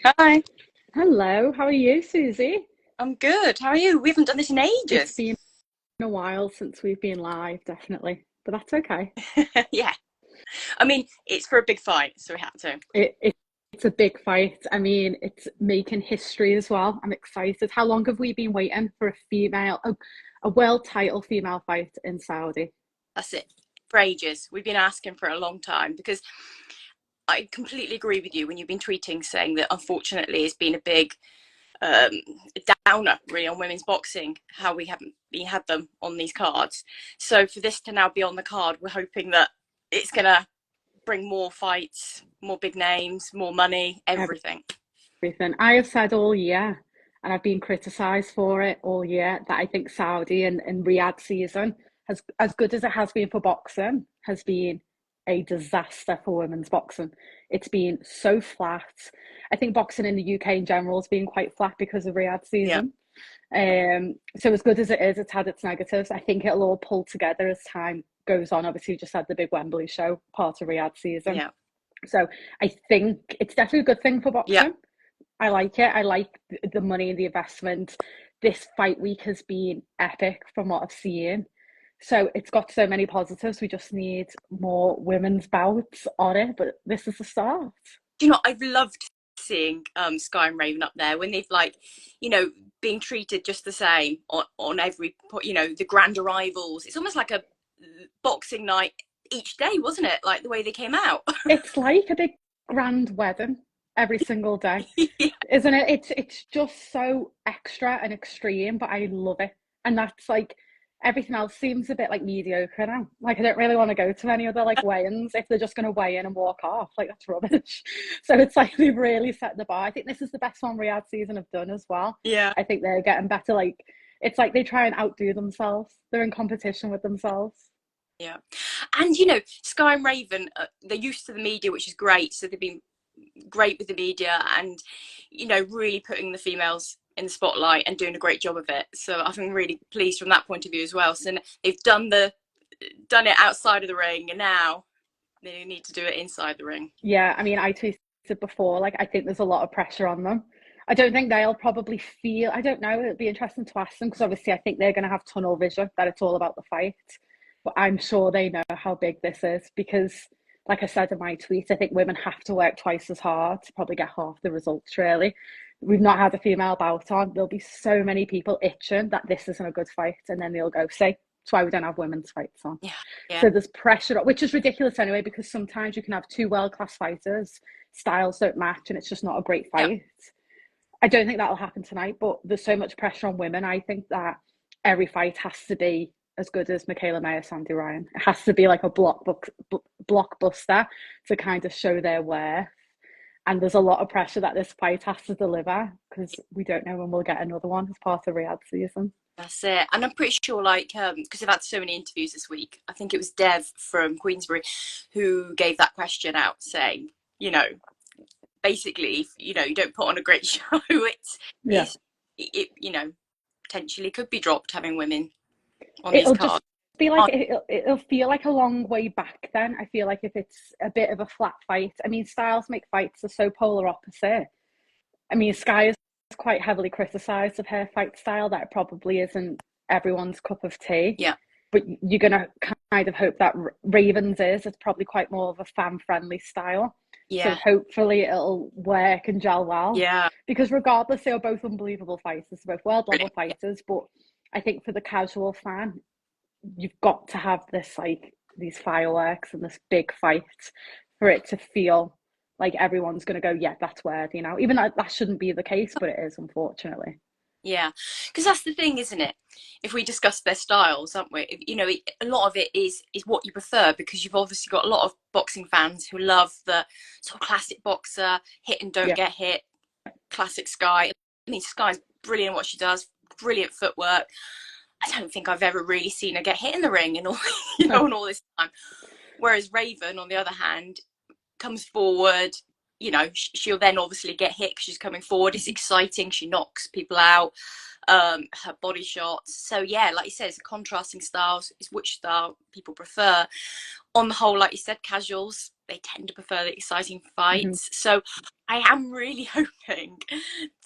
Hi, Hello, how are you, Susie? I'm good. How are you? We haven't done this in It's ages. been a while since we've been live, definitely, but that's okay. Yeah. I mean, it's for a big fight, so we have to. It, it it's a big fight. I mean, it's making history as well. I'm excited. How long have we been waiting for a world title female fight in Saudi? That's it. For ages. We've been asking for a long time because I completely agree with you when you've been tweeting saying that unfortunately it's been a big um, downer really on women's boxing, how we haven't had them on these cards. So for this to now be on the card, we're hoping that it's going to bring more fights, more big names, more money, everything. Everything I have said all year, and I've been criticised for it all year, that I think Saudi and Riyadh season, has as good as it has been for boxing, has been a disaster for women's boxing. It's been so flat. I think boxing in the UK in general has been quite flat because of Riyadh Yeah. season. So as good as it is, it's had its negatives. I think it'll all pull together as time goes on. Obviously, we just had the big Wembley show, part of Riyadh season. Yeah. So I think it's definitely a good thing for Yeah. boxing. I like it. I like the money and the investment. This fight week has been epic from what I've seen. So it's got so many positives. We just need more women's bouts on it, but this is the start. Do you know, I've loved seeing Skye and Raven up there when they've like, you know, being treated just the same on every, the grand arrivals. It's almost like a boxing night each day, wasn't it? Like the way they came out. It's like a big grand wedding every single day, Yeah. isn't it? It's just so extra and extreme, but I love it. And that's like everything else seems a bit like mediocre now. Like I don't really want to go to any other like weigh-ins if they're just going to weigh in and walk off. Like that's rubbish. So it's like they've really set the bar. I think this is the best one Riyadh season have done as well. Yeah. I think they're getting better. Like it's like they try and outdo themselves. They're in competition with themselves. Yeah. And, you know, Skye and Raven, they're used to the media, which is great. So they've been great with the media and, you know, really putting the females in the spotlight and doing a great job of it. So I've been really pleased from that point of view as well. So they've done it outside of the ring, and now they need to do it inside the ring. Yeah, I mean, I tweeted before, like, I think there's a lot of pressure on them. I don't think they'll probably feel, I don't know, it'll be interesting to ask them because obviously I think they're going to have tunnel vision that it's all about the fight. But I'm sure they know how big this is because, like I said in my tweet, I think women have to work twice as hard to probably get half the results, really. We've not had a female bout on. There'll be so many people itching that this isn't a good fight, and then they'll go, see, that's why we don't have women's fights on. Yeah. Yeah. So there's pressure, which is ridiculous anyway, because sometimes you can have two world class fighters, styles don't match, and it's just not a great Yeah. fight. I don't think that'll happen tonight, but there's so much pressure on women. I think that every fight has to be as good as Michaela Mayer, Sandy Ryan. It has to be like a blockbuster to kind of show their worth. And there's a lot of pressure that this fight has to deliver because we don't know when we'll get another one as part of Riyadh season. That's it. And I'm pretty sure, like, because I've had so many interviews this week, I think it was Dev from Queensbury who gave that question out saying, you know, basically, if, you know, you don't put on a great show, Yeah. you know, potentially could be dropped having women on these It'll just cards. be like it'll feel like a long way back then. I feel like if it's a bit of a flat fight. I mean, styles make fights are so polar opposite. I mean, Skye is quite heavily criticised of her fight style that it probably isn't everyone's cup of tea. Yeah. But you're gonna kind of hope that Ravens is. It's probably quite more of a fan friendly style. So Yeah. hopefully it'll work and gel well. Yeah. Because regardless, they are both unbelievable fighters, they're both world level Brilliant. fighters. But I think for the casual fan, you've got to have this like these fireworks and this big fight for it to feel like everyone's going to go, yeah, that's worthy, you know, even though that shouldn't be the case, but it is, unfortunately. Yeah, because that's the thing, isn't it? If we discuss their styles, aren't we? You know, a lot of it is what you prefer because you've obviously got a lot of boxing fans who love the sort of classic boxer, hit and don't Yeah. get hit, classic Skye. I mean, Skye's brilliant at what she does, brilliant footwork. I don't think I've ever really seen her get hit in the ring and all, you know, No. and all this time. Whereas Raven, on the other hand, comes forward. You know, she'll then obviously get hit because she's coming forward. It's exciting. She knocks people out. Her body shots. So yeah, like you said, it's contrasting styles. It's which style people prefer. on the whole, like you said, casuals, they tend to prefer the exciting Mm-hmm. fights. So I am really hoping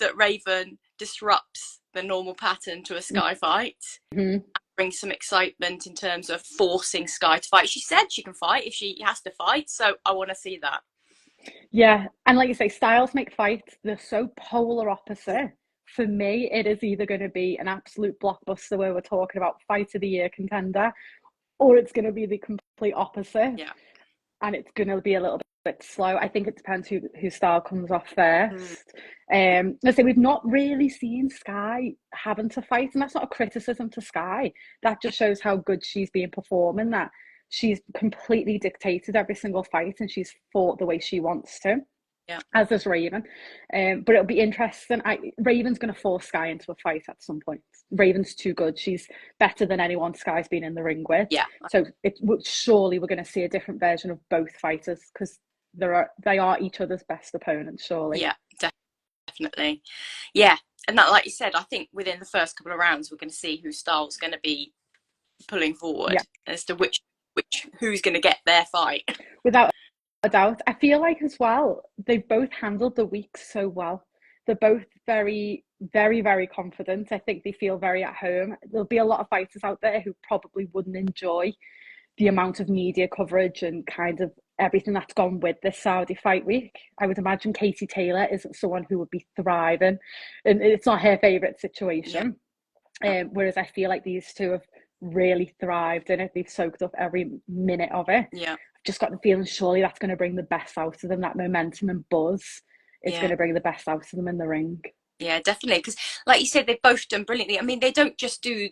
that Raven disrupts the normal pattern to a Skye fight, Mm-hmm. bring some excitement in terms of forcing Skye to fight. She said she can fight if she has to fight, so I want to see that. Yeah, and like you say, styles make fights. They're so polar opposite. For me, it is either going to be an absolute blockbuster where we're talking about fight of the year contender, or it's going to be the complete opposite, Yeah. and it's going to be a little bit slow. I think it depends whose style comes off Mm. first. Let's say we've not really seen Skye having to fight, and that's not a criticism to Skye. That just shows how good she's been performing. That she's completely dictated every single fight, and she's fought the way she wants to. Yeah. As does Raven. But it'll be interesting. Raven's going to force Skye into a fight at some point. Raven's too good. She's better than anyone Skye's been in the ring with. Yeah. So surely we're going to see a different version of both fighters because they are each other's best opponents, surely. Yeah, definitely. Yeah. And that, like you said, I think within the first couple of rounds, we're going to see whose style's going to be pulling forward as to who's going to get their fight. Without a doubt. I feel like as well, they've both handled the week so well. They're both very, very, very confident. I think they feel very at home. There'll be a lot of fighters out there who probably wouldn't enjoy the amount of media coverage and kind of everything that's gone with this Saudi fight week. I would imagine Katie Taylor isn't someone who would be thriving, and it's not her favourite situation. Yeah. Whereas I feel like these two have really thrived in it. They've soaked up every minute of it. Yeah. I've just got the feeling surely that's going to bring the best out of them. That momentum and buzz is going to bring the best out of them in the ring. Yeah, definitely. Because like you said, they've both done brilliantly. I mean, they don't just do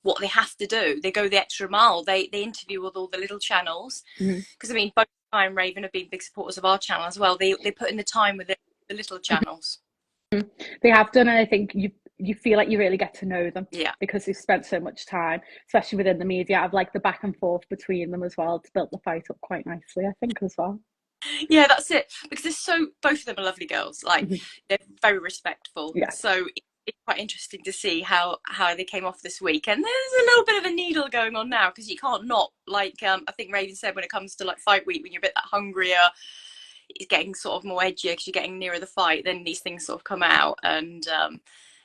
what they have to do. They go the extra mile. They interview with all the little channels. Because I mean, both Skye and Raven have been big supporters of our channel as well. They put in the time with the little channels. They have done, and I think you feel like you really get to know them. Yeah. Because they've spent so much time, especially within the media. I've liked the back and forth between them as well to build the fight up quite nicely, I think, as well. Yeah, that's it. Because both of them are lovely girls. Like they're very respectful. Yeah. So it's quite interesting to see how they came off this week. And there's a little bit of a needle going on now because you can't not, like I think Raven said, when it comes to like fight week, when you're a bit that hungrier, it's getting sort of more edgier because you're getting nearer the fight, then these things sort of come out. And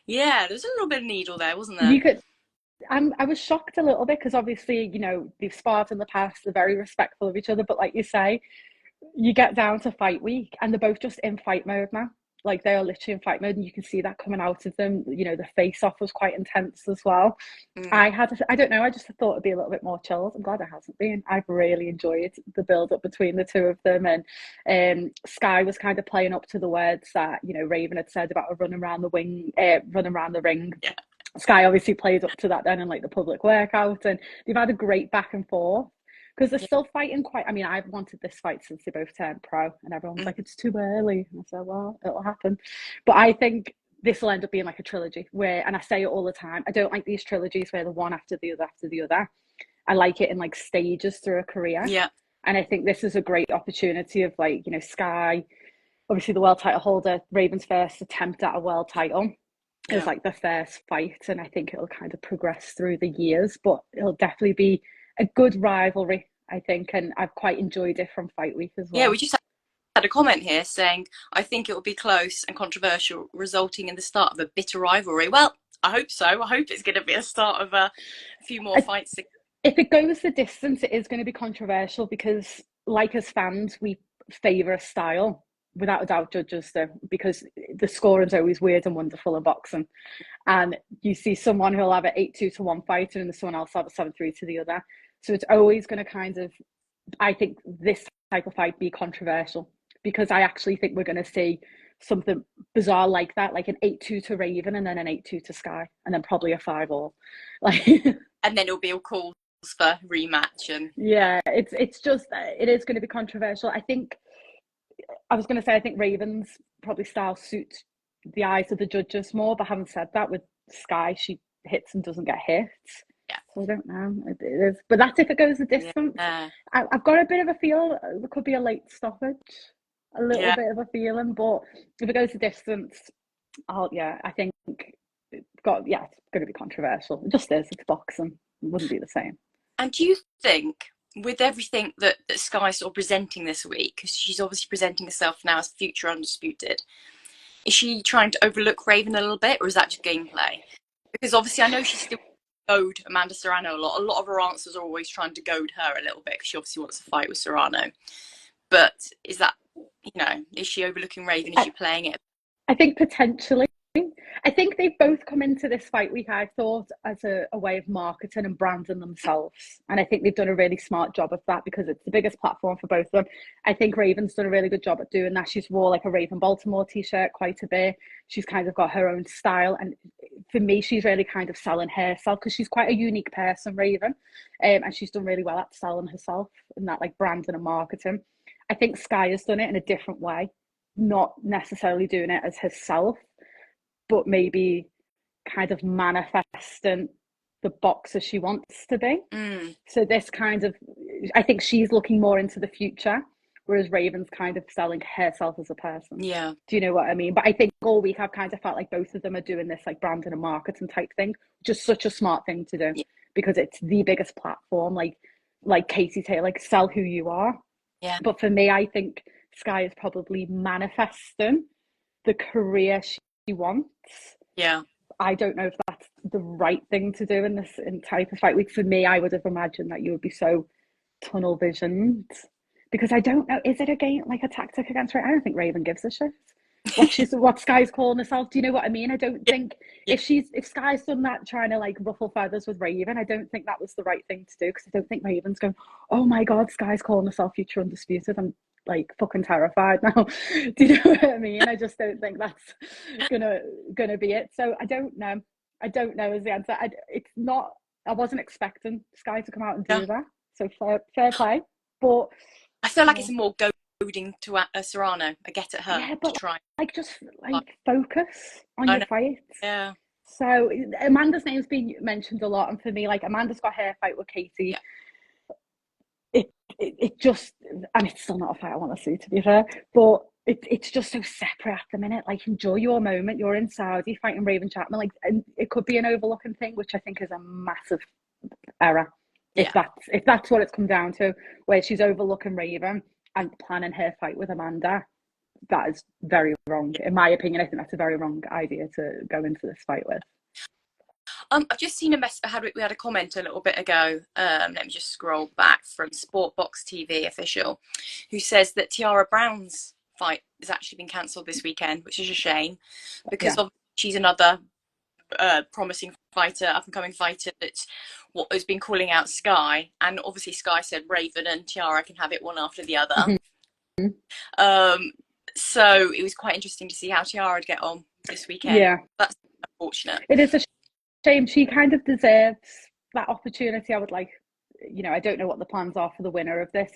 yeah, there's a little bit of needle there, wasn't there? I was shocked a little bit because obviously, they've sparred in the past, they're very respectful of each other, but like you say, you get down to fight week and they're both just in fight mode now. Like they are literally in fight mode, and you can see that coming out of them. The face off was quite intense as well. I don't know, I just thought it'd be a little bit more chilled. I'm glad it hasn't been. I've really enjoyed the build up between the two of them, and Skye was kind of playing up to the words that Raven had said about a run around the ring. Yeah. Skye obviously played up to that then in like the public workout, and they've had a great back and forth. Because they're still fighting quite. I mean, I've wanted this fight since they both turned pro, and everyone's like, it's too early. And I said, well, it'll happen. But I think this will end up being like a trilogy and I say it all the time, I don't like these trilogies where the one after the other after the other. I like it in like stages through a career. Yeah. And I think this is a great opportunity of like, Skye, obviously the world title holder, Raven's first attempt at a world title. It was like the first fight, and I think it'll kind of progress through the years, but it'll definitely be a good rivalry, I think, and I've quite enjoyed it from fight week as well. Yeah, we just had a comment here saying, I think it will be close and controversial, resulting in the start of a bitter rivalry. Well, I hope so. I hope it's going to be a start of a few more fights. If it goes the distance, it is going to be controversial because, like as fans, we favour a style. Without a doubt, judges do, because the scoring is always weird and wonderful in boxing. And you see someone who'll have an 8-2 to one fighter and someone else have a 7-3 to the other. So it's always going to kind of, I think, this type of fight be controversial, because I actually think we're going to see something bizarre like that, like an 8-2 to Raven and then an 8-2 to Skye, and then probably a 5-all. Like, and then it'll be all calls for rematch. And yeah, it's just, it is going to be controversial. I was going to say, I think Raven's probably style suits the eyes of the judges more, but having said that, with Skye, she hits and doesn't get hit. Yeah. So I don't know. It is, but that's if it goes the distance. Yeah. I've got a bit of a feel there could be a late stoppage, a little bit of a feeling, but if it goes the distance, I think it's going to be controversial. It just is. It's boxing. It wouldn't be the same. And do you think with everything that Skye's sort of presenting this week, because she's obviously presenting herself now as future undisputed, is she trying to overlook Raven a little bit, or is that just gameplay? Because obviously I know she's still goad Amanda Serrano a lot. A lot of her answers are always trying to goad her a little bit because she obviously wants to fight with Serrano. But is that, is she overlooking Raven? Is she playing it? I think potentially. I think they've both come into this fight week, I thought, as a way of marketing and branding themselves. And I think they've done a really smart job of that because it's the biggest platform for both of them. I think Raven's done a really good job at doing that. She's wore like a Raven Baltimore t-shirt quite a bit. She's kind of got her own style. And for me, she's really kind of selling herself because she's quite a unique person, Raven. And she's done really well at selling herself and that like branding and marketing. I think Skye has done it in a different way, not necessarily doing it as herself, but maybe kind of manifesting the boxer she wants to be. So this kind of, I think she's looking more into the future, whereas Raven's kind of selling herself as a person. Yeah. Do you know what I mean? But I think all week I've kind of felt like both of them are doing this like branding and marketing type thing, just such a smart thing to do because it's the biggest platform, like Katie Taylor, like sell who you are. Yeah. But for me, I think Skye is probably manifesting the career she wants. Yeah. I don't know if that's the right thing to do in this type of fight week. For me, I would have imagined that you would be so tunnel visioned because I don't know, is it a tactic against Raven? I don't think Raven gives a shit what Skye's calling herself. Do you know what I mean? I don't think if Skye's done that trying to like ruffle feathers with Raven, I don't think that was the right thing to do because I don't think Raven's going, oh my god, Skye's calling herself future undisputed. I'm like fucking terrified now. Do you know what I mean? I just don't think that's gonna be it. So I don't know is the answer. It's not. I wasn't expecting Skye to come out and do that. So fair play. But I feel like it's more goading to Serrano. I get at her to try. Like just like focus on your fight. Yeah. So Amanda's name's been mentioned a lot, and for me, like Amanda's got her fight with Katie. Yeah. It just, and it's still not a fight I want to see, to be fair, but it's just so separate at the minute. Like, enjoy your moment. You're in Saudi fighting Raven Chapman, like, and it could be an overlooking thing, which I think is a massive error. If that's what it's come down to, where she's overlooking Raven and planning her fight with Amanda, that is very wrong. In my opinion, I think that's a very wrong idea to go into this fight with. I've just seen we had a comment a little bit ago. Let me just scroll back from Sportbox TV official, who says that Tiara Brown's fight has actually been cancelled this weekend, which is a shame because she's another promising fighter, up and coming fighter that's what has been calling out Skye, and obviously Skye said Raven and Tiara can have it one after the other. So it was quite interesting to see how Tiara would get on this weekend. Yeah, that's unfortunate. It is a shame. She kind of deserves that opportunity. I would like, I don't know what the plans are for the winner of this.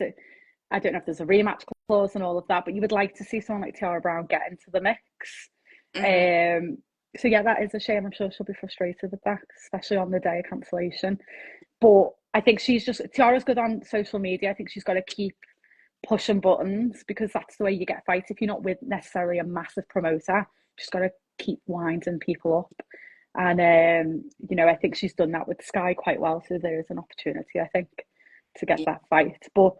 I don't know if there's a rematch clause and all of that, but you would like to see someone like Tiara Brown get into the mix. So yeah, that is a shame. I'm sure she'll be frustrated with that, especially on the day of cancellation. But I think Tiara's good on social media. I think she's got to keep pushing buttons because that's the way you get fights. If you're not with necessarily a massive promoter, just got to keep winding people up. And I think she's done that with Skye quite well. So there is an opportunity, I think, to get that fight. But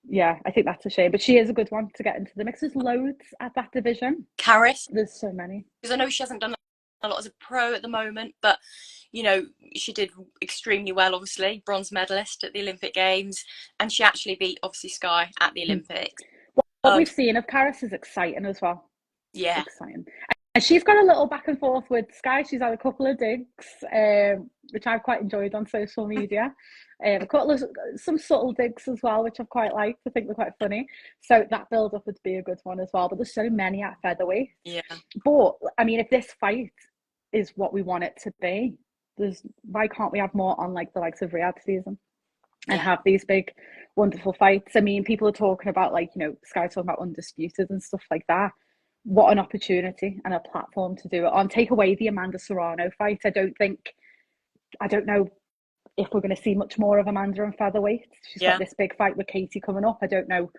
yeah, I think that's a shame. But she is a good one to get into the mix. There's loads at that division. Karis. There's so many. Because I know she hasn't done a lot as a pro at the moment, but she did extremely well, obviously, bronze medalist at the Olympic Games, and she actually beat obviously Skye at the Olympics. What we've seen of Karis is exciting as well. Yeah, exciting. And she's got a little back and forth with Skye. She's had a couple of digs, which I've quite enjoyed on social media. A couple of some subtle digs as well, which I've quite liked. I think they're quite funny. So that build up would be a good one as well. But there's so many at featherweight. Yeah. But I mean, if this fight is what we want it to be, why can't we have more on like the likes of Riyadh season and have these big, wonderful fights? I mean, people are talking about Skye talking about undisputed and stuff like that. What an opportunity and a platform to do it on. Take away the Amanda Serrano fight. I don't know if we're going to see much more of Amanda in featherweight. She's got this big fight with Katie coming up. I don't know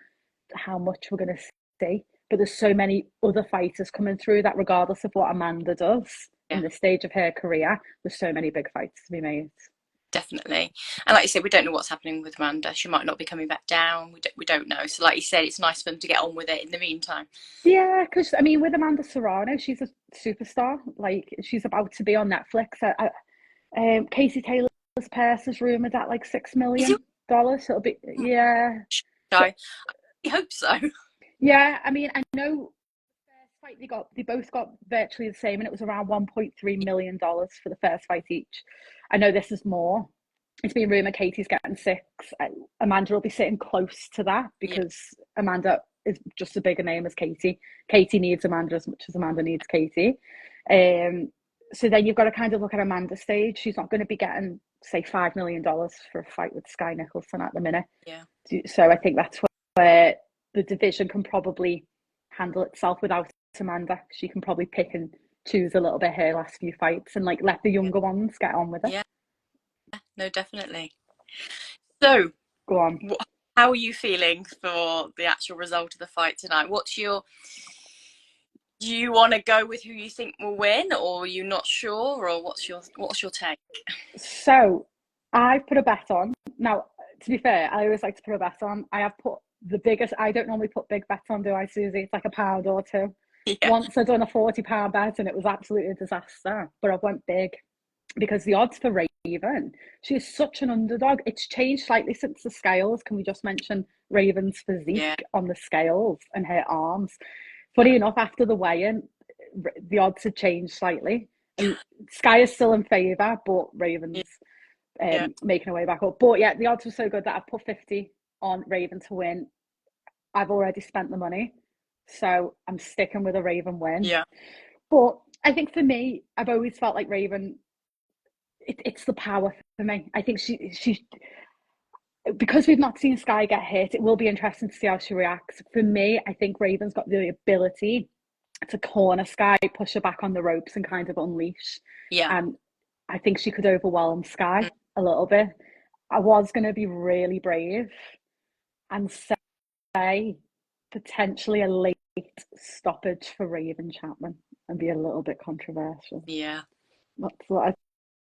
how much we're going to see, but there's so many other fighters coming through that regardless of what Amanda does in the stage of her career, there's so many big fights to be made. Definitely. And And like you said, we don't know what's happening with Amanda. She might not be coming back down. We don't know. So like you said, it's nice for them to get on with it in the meantime. Yeah, because I mean, with Amanda Serrano, she's a superstar. Like she's about to be on Netflix. Casey Taylor's purse is rumored at like Is it $6 million. So it'll be yeah. So guy? I hope so. yeah, I mean, I know first fight they both got virtually the same, and it was around $1.3 million for the first fight each. I know this is more. It's been rumored Katie's getting six. Amanda will be sitting close to that Yeah. because Amanda is just a bigger name as Katie. Katie needs Amanda as much as Amanda needs Katie. So then you've got to kind of look at Amanda's stage. She's not going to be getting, say, $5 million for a fight with Skye Nicolson at the minute. Yeah. So I think that's where the division can probably handle itself without Amanda. She can probably pick and choose a little bit her last few fights and like let the younger ones get on with it. Yeah. No, definitely. So, Go on. how are you feeling for the actual result of the fight tonight? Do you want to go with who you think will win, or are you not sure, or what's your take? So I put a bet on. Now, to be fair, I always like to put a bet on. I have put the biggest. I don't normally put big bets on, do I, Susie? It's like £1 or two. Yeah. Once I've done a £40 bet and it was absolutely a disaster, but I went big because the odds for Raven, she is such an underdog. It's changed slightly since the scales. Can we just mention Raven's physique on the scales and her arms? Funny enough, after the weigh-in, the odds had changed slightly. And Skye is still in favour, but Raven's making her way back up. But yeah, the odds were so good that I put 50 on Raven to win. I've already spent the money, so I'm sticking with a Raven win. Yeah. But I think for me, I've always felt like Raven. It's the power for me. I think she because we've not seen Skye get hit. It will be interesting to see how she reacts. For me, I think Raven's got the ability to corner Skye, push her back on the ropes, and kind of unleash. Yeah. And I think she could overwhelm Skye a little bit. I was going to be really brave and say potentially a late stoppage for Raven Chapman and be a little bit controversial. Yeah. That's what I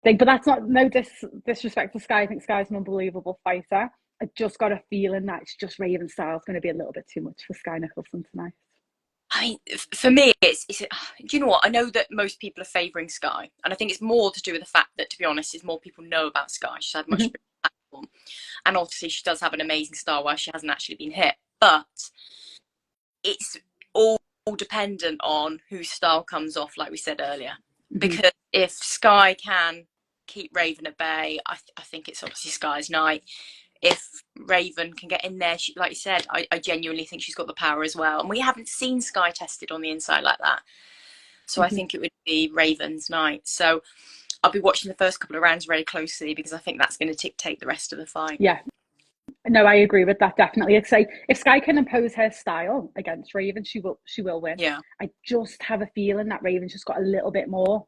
think, but that's not no disrespect to Skye. I think Skye's an unbelievable fighter. I just got a feeling that it's just Raven style's going to be a little bit too much for Skye Nicolson tonight. I mean, for me, it's do you know what? I know that most people are favouring Skye, and I think it's more to do with the fact that, to be honest, is more people know about Skye. She's had much bigger platform, and obviously she does have an amazing style while she hasn't actually been hit. But it's all dependent on whose style comes off, like we said earlier. Because if Skye can keep Raven at bay, I think it's obviously Skye's night. If Raven can get in there, like you said, I genuinely think she's got the power as well. And we haven't seen Skye tested on the inside like that. So I think it would be Raven's night. So I'll be watching the first couple of rounds very closely because I think that's going to dictate the rest of the fight. Yeah. No, I agree with that, definitely. It's like if Skye can impose her style against Raven, she will win. Yeah. I just have a feeling that Raven's just got a little bit more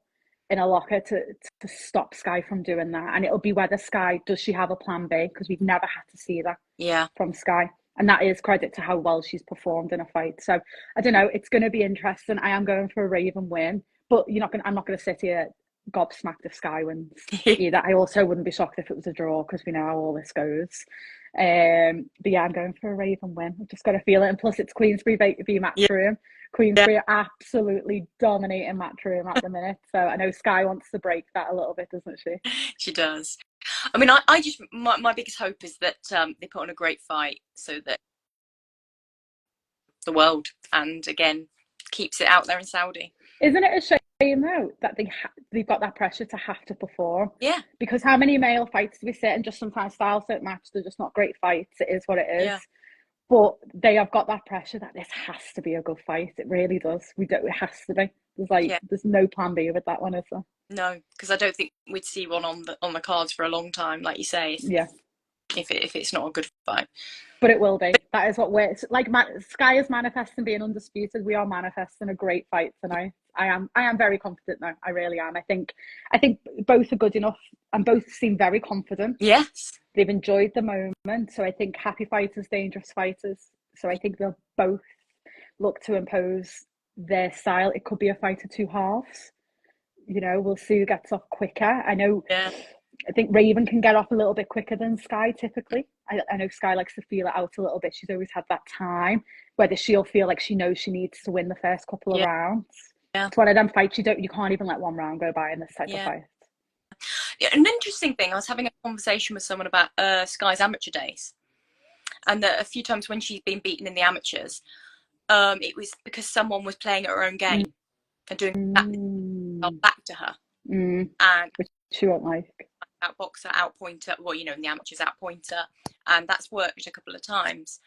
in a locker to stop Skye from doing that. And it'll be whether Skye, does she have a plan B? Because we've never had to see that from Skye. And that is credit to how well she's performed in a fight. So I don't know, it's going to be interesting. I am going for a Raven win, but I'm not going to sit here gobsmacked if Skye wins either. I also wouldn't be shocked if it was a draw because we know how all this goes. But yeah, I'm going for a Raven win. I've just got to feel it. And plus it's Queensbury v Matchroom. Queensbury are absolutely dominating Matchroom at the minute. So I know Skye wants to break that a little bit, doesn't she? She does. I mean, I just my biggest hope is that they put on a great fight so that the world, and again, keeps it out there in Saudi. Isn't it a shame though that they've got that pressure to have to perform? Yeah. Because how many male fights do we sit and just sometimes styles don't match? They're just not great fights. It is what it is. Yeah. But they have got that pressure that this has to be a good fight. It really does. It has to be. There's no plan B with that one, is there? No, because I don't think we'd see one on the cards for a long time, like you say. If it's not a good fight. But it will be. That is what we're like. Skye is manifesting being undisputed. We are manifesting a great fight tonight. I am very confident now. I really am. I think both are good enough and both seem very confident. Yes. They've enjoyed the moment. So I think happy fighters, dangerous fighters. So I think they'll both look to impose their style. It could be a fight of two halves. You know, we'll see who gets off quicker. I know I think Raven can get off a little bit quicker than Skye typically. I know Skye likes to feel it out a little bit. She's always had that time, whether she'll feel like she knows she needs to win the first couple of Yeah. rounds. Yeah. It's one of them fights you can't even let one round go by in this type of Yeah. fight. Yeah, an interesting thing, I was having a conversation with someone about Skye's amateur days, and that a few times when she's been beaten in the amateurs, it was because someone was playing at her own game and doing that back to her. And which she won't like. Outboxer, outpointer, well, you know, in the amateurs, outpointer, and that's worked a couple of times.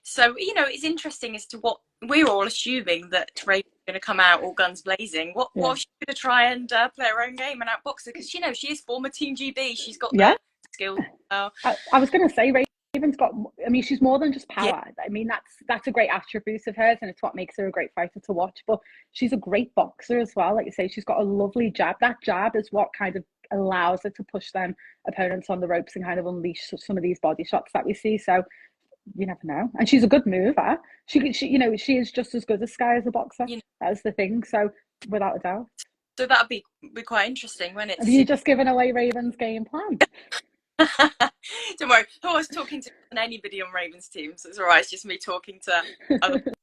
So, you know, it's interesting as to what we're all assuming that Raven's going to come out all guns blazing. What if she's going to try and play her own game and outbox her? Because, you know, she is former Team GB. She's got the skills. I was going to say, Raven's got, I mean, she's more than just power. I mean, that's a great attribute of hers, and it's what makes her a great fighter to watch. But she's a great boxer as well. Like you say, she's got a lovely jab. That jab is what kind of allows her to push them opponents on the ropes and kind of unleash some of these body shots that we see. So you never know. And she's a good mover. She you know, she is just as good as Skye as a boxer. You know, that's the thing. So without a doubt. So that'd be quite interesting when it's. Have you just given away Raven's game plan? Don't worry. I was talking to anybody on Raven's team, so it's all right. It's just me talking to other people.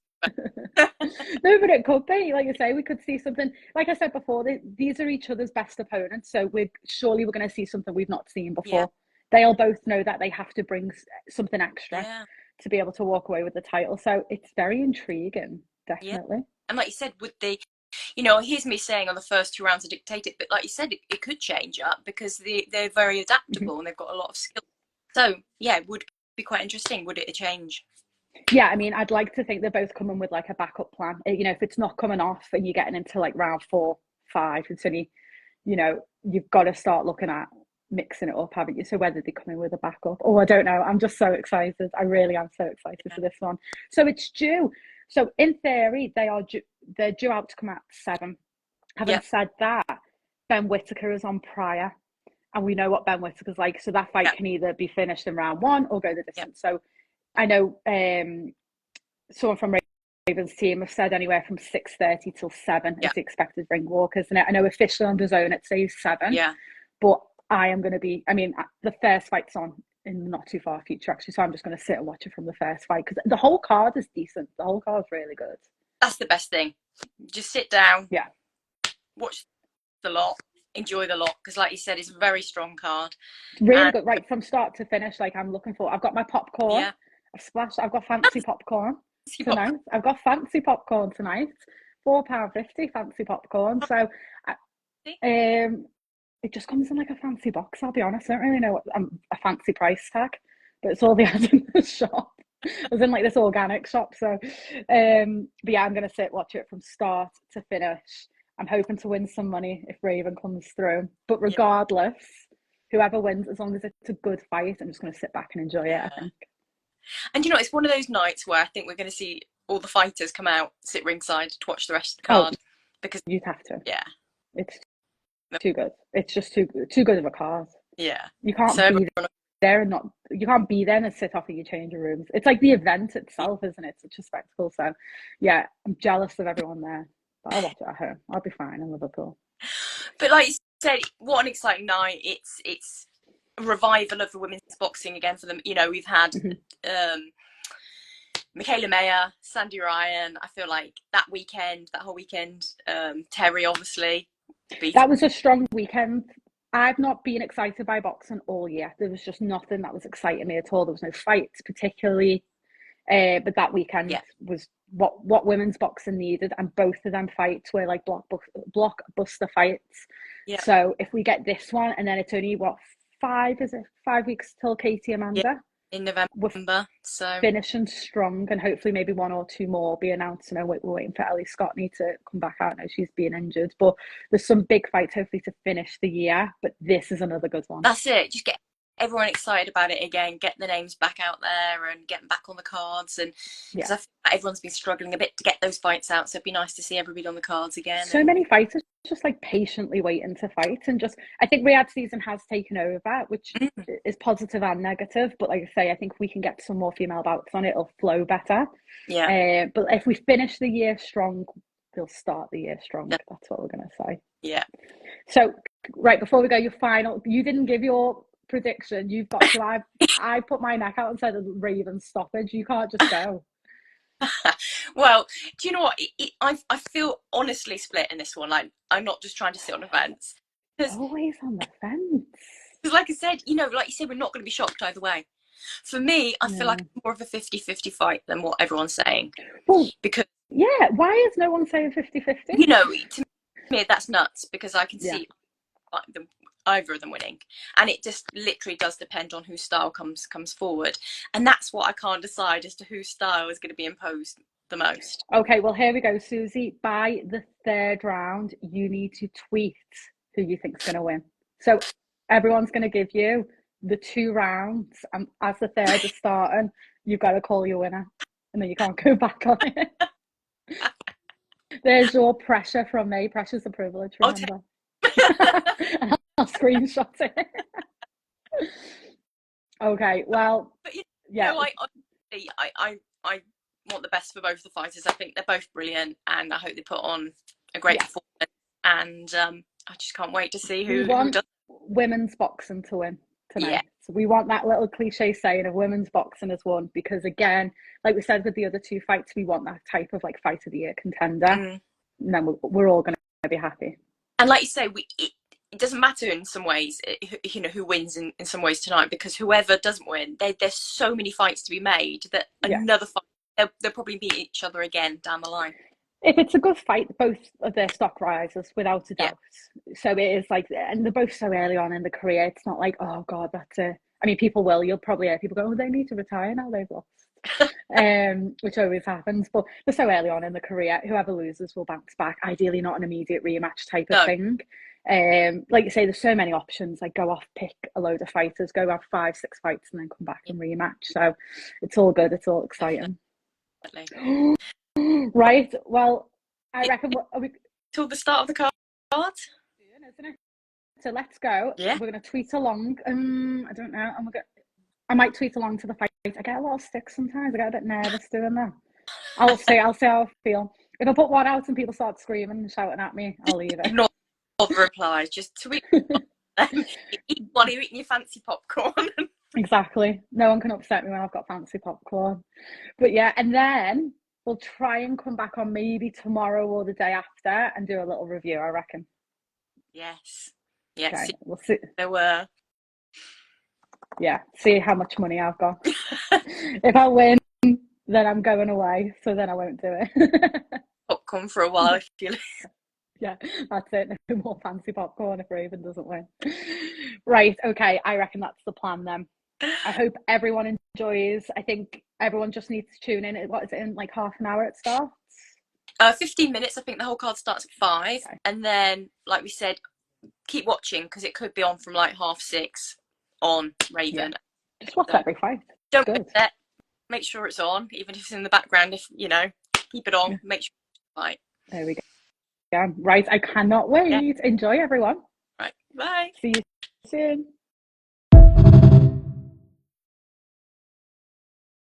No, but it could be. Like I say, we could see something. Like I said before, these are each other's best opponents. So we're going to see something we've not seen before. Yeah. They'll both know that they have to bring something extra to be able to walk away with the title. So it's very intriguing, definitely. Yeah. And like you said, would they, you know, here's me saying on the first 2 rounds are dictated, but like you said, it could change up because they're very adaptable and they've got a lot of skill. So yeah, it would be quite interesting. Would it change? Yeah, I mean, I'd like to think they're both coming with like a backup plan. You know, if it's not coming off and you're getting into like round 4, 5, it's only, you know, you've got to start looking at mixing it up, haven't you? So whether they're coming with a backup, I don't know. I'm just so excited. I really am so excited for this one. So it's due. So in theory, they're due out to come at 7. Having said that, Ben Whittaker is on prior, and we know what Ben Whittaker's like. So that fight can either be finished in round 1 or go the distance. So I know someone from Raven's team have said anywhere from 6:30 till 7 is the expected ring walk, isn't it? I know officially on DAZN it says 7. Yeah. But I am going to be, I mean, the first fight's on in the not too far future, actually. So I'm just going to sit and watch it from the first fight because the whole card is decent. The whole card is really good. That's the best thing. Just sit down. Yeah. Watch the lot. Enjoy the lot because, like you said, it's a very strong card. Really good, right from start to finish. Like I'm looking for. I've got my popcorn. Yeah. I've got fancy popcorn tonight. I've got fancy popcorn tonight. £4.50 fancy popcorn. So, it just comes in like a fancy box. I'll be honest. I don't really know what a fancy price tag, but it's all they had in the shop. I was in like this organic shop. So, but yeah, I'm gonna watch it from start to finish. I'm hoping to win some money if Raven comes through. But regardless, whoever wins, as long as it's a good fight, I'm just going to sit back and enjoy it, I think. And you know, it's one of those nights where I think we're going to see all the fighters come out, sit ringside to watch the rest of the card. Because you'd have to. Yeah. It's too good. It's just too good of a card. Yeah. You can't be there and you can't be there and sit off in your changing rooms. It's like the event itself, isn't it? It's such a spectacle. So yeah, I'm jealous of everyone there. But I'll watch it at home. I'll be fine in Liverpool. But like you said, what an exciting night. It's a revival of the women's boxing again for them. You know, we've had Michaela Mayer, Sandy Ryan. I feel like that whole weekend, Terry obviously. That was a strong weekend. I've not been excited by boxing all year. There was just nothing that was exciting me at all. There was no fights particularly. But that weekend was what women's boxing needed, and both of them fights were like blockbuster fights. Yeah. So if we get this one, and then it's only 5 weeks till Katie Amanda in November, so finishing strong, and hopefully maybe 1 or 2 more be announced. We're waiting for Ellie Scottney to come back out now. She's being injured, but there's some big fights hopefully to finish the year. But this is another good one. That's it. Just get everyone excited about it again, get the names back out there and get them back on the cards. And because I feel like everyone's been struggling a bit to get those fights out, so it'd be nice to see everybody on the cards again. So many fighters just like patiently waiting to fight, and just I think Riyadh season has taken over, which is positive and negative. But like I say, I think if we can get some more female bouts on it, it'll flow better. Yeah. But if we finish the year strong, we'll start the year strong. That's what we're gonna say. Yeah. So Right, before we go, your final. You didn't give your prediction. You've got to. I put my neck out and said Raven stoppage. You can't just go. Well, do you know what? I feel honestly split in this one. Like, I'm not just trying to sit on the fence. Because, Always on the fence. like I said, like you said, we're not going to be shocked either way. For me, I feel like Yeah. it's more of a 50-50 fight than what everyone's saying. Well, Because, yeah. Why is no one saying 50-50? to me, that's nuts because I can Yeah. see either of them winning, and it just literally does depend on whose style comes forward, and that's what I can't decide as to whose style is going to be imposed the most. Okay, well, here we go, Susie. By the third round, you need to tweet who you think's going to win. So everyone's going to give you the 2 rounds, and as the third is starting, you've got to call your winner, and then you can't go back on it. There's your pressure from me. Pressure's a privilege, remember? And I'll screenshot it. Okay, well, But yeah. I want the best for both the fighters. I think they're both brilliant, and I hope they put on a great performance. And I just can't wait to see who does. Women's boxing to win tonight. Yeah. So we want that little cliche saying of women's boxing has won, because again, like we said with the other 2 fights, we want that type of like fight of the year contender. And then we're all going to be happy. And like you say, it doesn't matter in some ways, who wins in some ways tonight, because whoever doesn't win, there's so many fights to be made that another fight, they'll probably beat each other again down the line. If it's a good fight, both of their stock rises without a doubt. So it is like, and they're both so early on in the career. It's not like, oh God, that's a. I mean, you'll probably hear people go, oh, they need to retire now, they've lost, which always happens. But they're so early on in the career. Whoever loses will bounce back. Ideally, not an immediate rematch type of thing. Like you say, there's so many options. Like go off, pick a load of fighters, go have 5-6 fights, and then come back and rematch. So it's all good. It's all exciting. Right. Well, I reckon till the start of the card, isn't it? So let's go. Yeah. We're going to tweet along. I don't know. I might tweet along to the fight. I get a lot of sticks sometimes. I get a bit nervous doing that. I'll see how I feel. If I put one out and people start screaming and shouting at me, I'll leave it. Ignore the replies. Just tweet. Eat while you're eating your fancy popcorn. Exactly. No one can upset me when I've got fancy popcorn. But yeah, and then we'll try and come back on maybe tomorrow or the day after and do a little review, I reckon. Yes. Yes. Okay. We'll see. There were. Yeah. See how much money I've got. If I win, then I'm going away. So then I won't do it. Popcorn for a while if you. Yeah, that's it. No more fancy popcorn if Raven doesn't win. Right. Okay. I reckon that's the plan then. I hope everyone enjoys. I think everyone just needs to tune in. What is it, in like half an hour it starts? 15 minutes. I think the whole card starts at 5. Okay. And then, like we said, keep watching because it could be on from like 6:30 on Raven. Yeah. Just watch every fight. Don't forget, make sure it's on, even if it's in the background. If keep it on. Make sure it's fight. There we go. Yeah. Right. I cannot wait. Yeah. Enjoy, everyone. Right. Bye. See you soon.